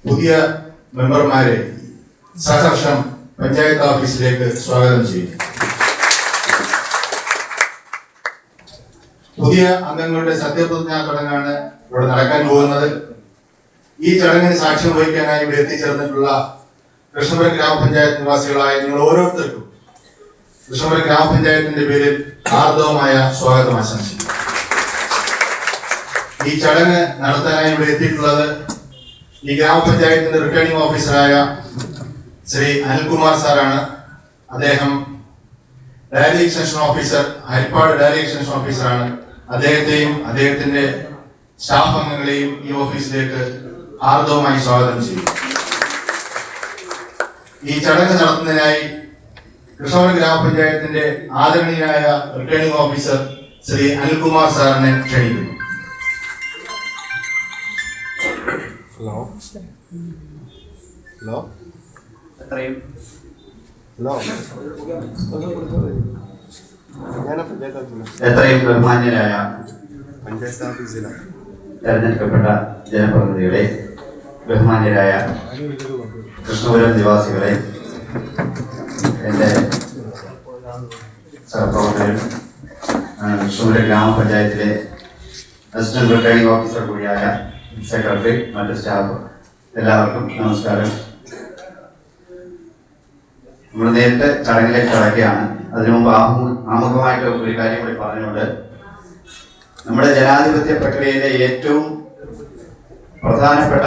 പുതിയ മെമ്പർമാരെ സഹർഷം പഞ്ചായത്ത് ഓഫീസിലേക്ക് സ്വാഗതം ചെയ്യും. പുതിയ അംഗങ്ങളുടെ സത്യപ്രതിജ്ഞാ ചടങ്ങാണ് ഇവിടെ നടക്കാൻ പോകുന്നത്. ഈ ചടങ്ങിന് സാക്ഷ്യം വഹിക്കാനായി ഇവിടെ എത്തിച്ചേർന്നിട്ടുള്ള കൃഷ്ണപുരം ഗ്രാമപഞ്ചായത്ത് നിവാസികളായ നിങ്ങൾ ഓരോരുത്തർക്കും കൃഷ്ണപുരം ഗ്രാമപഞ്ചായത്തിന്റെ പേരിൽ ആർദ്രവുമായ സ്വാഗതം ആശംസിക്കുന്നു. ഈ ചടങ്ങ് നടത്താനായി ഇവിടെ എത്തിയിട്ടുള്ളത് ഈ ഗ്രാമപഞ്ചായത്തിന്റെ റിട്ടേണിംഗ് ഓഫീസറായ ശ്രീ അനിൽകുമാർ സാറാണ്. അദ്ദേഹം dairy extension officer, Harippad dairy extension ഓഫീസറാണ്. അദ്ദേഹത്തെയും അദ്ദേഹത്തിന്റെ സ്റ്റാഫ് അംഗങ്ങളെയും ഈ ഓഫീസിലേക്ക് ആർദ്രവുമായി സ്വാഗതം ചെയ്യും. ഈ ചടങ്ങ് നടത്തുന്നതിനായി കൃഷ്ണപുരം ഗ്രാമപഞ്ചായത്തിന്റെ ആദരണീയനായ റിട്ടേണിംഗ് ഓഫീസർ ശ്രീ അനിൽകുമാർ സാറിനെ ക്ഷണിക്കുന്നു. എത്രയും ബഹുമാന്യരായ തെരഞ്ഞെടുക്കപ്പെട്ട ജനപ്രതിനിധികളെ, ബഹുമാന്യരായ കൃഷ്ണപുരം നിവാസികളെ, എൻ്റെ സഹപ്രവർത്തകരും കൃഷ്ണപുരം ഗ്രാമപഞ്ചായത്തിലെ അസിസ്റ്റന്റ് റിട്ടേണിംഗ് ഓഫീസർ കൂടിയായ സെക്രട്ടറി, മറ്റ് സ്റ്റാഫ്, എല്ലാവർക്കും നമസ്കാരം. നമ്മൾ നേരിട്ട് ചടങ്ങിലേക്ക് കടക്കുകയാണ്. അതിനു മുമ്പ് ആമുഖമായിട്ട് ഒരു കാര്യം കൂടി പറഞ്ഞുകൊണ്ട്, നമ്മുടെ ജനാധിപത്യ പ്രക്രിയയിലെ ഏറ്റവും പ്രധാനപ്പെട്ട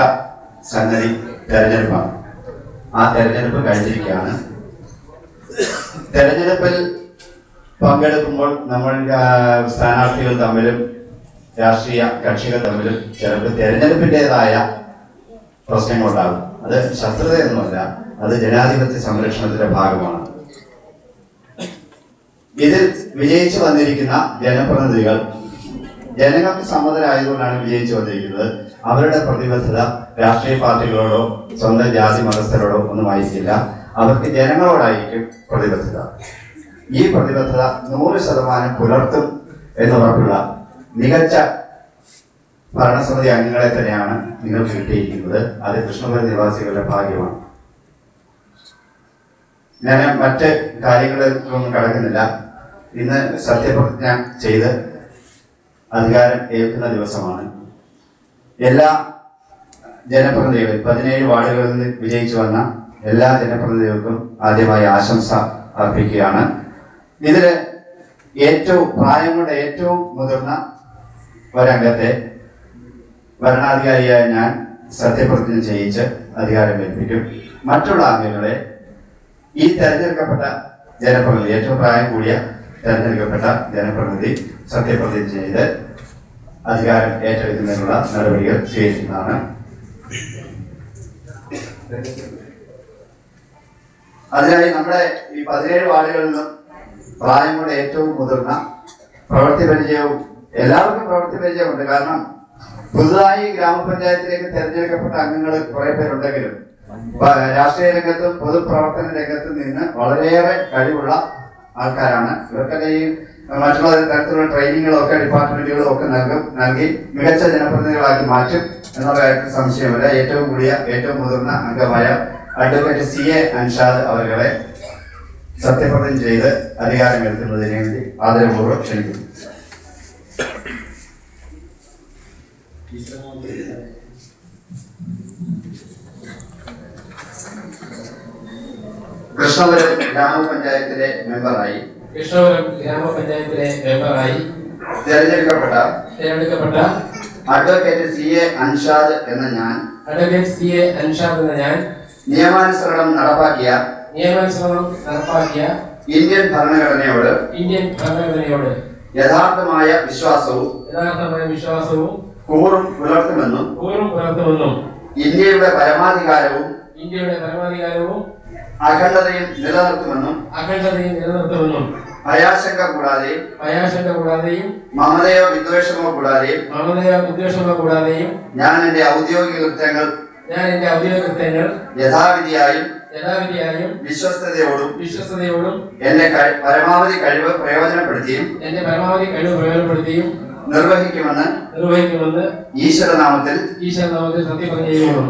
സംഗതി തെരഞ്ഞെടുപ്പാണ്. ആ തെരഞ്ഞെടുപ്പ് കഴിഞ്ഞിരിക്കുകയാണ്. തെരഞ്ഞെടുപ്പിൽ പങ്കെടുക്കുമ്പോൾ നമ്മൾ സ്ഥാനാർത്ഥികൾ തമ്മിലും രാഷ്ട്രീയ കക്ഷികൾ തമ്മിലും ചിലപ്പോൾ തെരഞ്ഞെടുപ്പിൻ്റെതായ പ്രശ്നങ്ങളുണ്ടാകും. അത് ശത്രുതയൊന്നുമല്ല, അത് ജനാധിപത്യ സംരക്ഷണത്തിന്റെ ഭാഗമാണ്. ഇതിൽ വിജയിച്ചു വന്നിരിക്കുന്ന ജനപ്രതിനിധികൾ ജനങ്ങൾക്ക് സമ്മതരായതുകൊണ്ടാണ് വിജയിച്ചു വന്നിരിക്കുന്നത്. അവരുടെ പ്രതിബദ്ധത രാഷ്ട്രീയ പാർട്ടികളോടോ സ്വന്തം ജാതി മതസ്ഥരോടോ ഒന്നും ആയിരിക്കില്ല. അവർക്ക് ജനങ്ങളോടായിരിക്കും പ്രതിബദ്ധത. ഈ പ്രതിബദ്ധത 100% പുലർത്തും എന്നുറപ്പുള്ള മികച്ച ഭരണസമിതി അംഗങ്ങളെ തന്നെയാണ് നിങ്ങൾക്ക് കിട്ടിയിരിക്കുന്നത്. അത് കൃഷ്ണപുരം നിവാസികളുടെ ഭാഗ്യമാണ്. ഞാൻ മറ്റ് കാര്യങ്ങളിലൊന്നും കടക്കുന്നില്ല. ഇന്ന് സത്യപ്രതിജ്ഞ ചെയ്ത് അധികാരം ഏൽക്കുന്ന ദിവസമാണ്. എല്ലാ ജനപ്രതിനിധികളും 17 വാർഡുകളിൽ നിന്ന് വിജയിച്ചു വന്ന എല്ലാ ജനപ്രതിനിധികൾക്കും ആദ്യമായി ആശംസ അർപ്പിക്കുകയാണ്. ഇതില് പ്രായം കൊണ്ട് ഏറ്റവും മുതിർന്ന ഒരംഗത്തെ ഭരണാധികാരിയായ ഞാൻ സത്യപ്രതിജ്ഞ ചെയ്യിച്ച് അധികാരം ഏൽപ്പിക്കും. മറ്റുള്ള അംഗങ്ങളെ ഈ തെരഞ്ഞെടുക്കപ്പെട്ട ജനപ്രതിനിധി, ഏറ്റവും പ്രായം കൂടിയ തെരഞ്ഞെടുക്കപ്പെട്ട ജനപ്രതിനിധി സത്യപ്രതിജ്ഞ ചെയ്ത് അധികാരം ഏറ്റെടുക്കുന്നതിനുള്ള നടപടികൾ സ്വീകരിക്കുന്നതാണ്. അതിനായി നമ്മുടെ ഈ 17 വാർഡുകളിൽ നിന്നും പ്രായം കൊണ്ട് ഏറ്റവും മുതിർന്ന, പ്രവൃത്തി പരിചയവും, എല്ലാവർക്കും പ്രവൃത്തി പരിചയമുണ്ട്. കാരണം പുതുതായി ഗ്രാമപഞ്ചായത്തിലേക്ക് തെരഞ്ഞെടുക്കപ്പെട്ട അംഗങ്ങൾ കുറെ പേരുണ്ടെങ്കിലും രാഷ്ട്രീയ രംഗത്തും പൊതുപ്രവർത്തന രംഗത്തും നിന്ന് വളരെയേറെ കഴിവുള്ള ആൾക്കാരാണ്. ഇവർക്കൊക്കെ ഈ മറ്റുള്ള തരത്തിലുള്ള ട്രെയിനിങ്ങുകളും ഒക്കെ ഡിപ്പാർട്ട്മെന്റുകളും ഒക്കെ നൽകി മികച്ച ജനപ്രതിനിധികളാക്കി മാറ്റും എന്നുള്ള കാര്യത്തിൽ സംശയമില്ല. ഏറ്റവും മുതിർന്ന അംഗമായ അഡ്വക്കേറ്റ് CA അൻഷാദ് അവരെ സത്യപ്രതിജ്ഞ ചെയ്ത് അധികാരം എടുക്കുന്നതിന് വേണ്ടി ആദരപൂർവ്വം ക്ഷണിക്കുന്നു. കൃഷ്ണപുരം ഗ്രാമപഞ്ചായത്തിലെ മെമ്പറായി തിരഞ്ഞെടുക്കപ്പെട്ട അഡ്വക്കേറ്റ് CA അൻഷാദ് എന്ന ഞാൻ നിയമാനുസരണം നടപ്പാക്കിയ ഇന്ത്യൻ ഭരണഘടനയോട് യഥാർത്ഥമായ വിശ്വാസവും കൂറും പുലർത്തുമെന്നും ഇന്ത്യയുടെ പരമാധികാരവും അഖണ്ഡതയും നിലനിർത്തുമെന്നും ഭയാശങ്ക കൂടാതെയും മമതയോ വിദ്വേഷമോ കൂടാതെയും ഞാൻ എന്റെ ഔദ്യോഗിക കൃത്യങ്ങൾ യഥാവിധിയായും വിശ്വസ്തയോടും എന്റെ പരമാവധി കഴിവ് പ്രയോജനപ്പെടുത്തിയും നിർവഹിക്കുമെന്ന് ഈശ്വരനാമത്തിൽ സത്യപ്രതിജ്ഞ ചെയ്യുന്നു.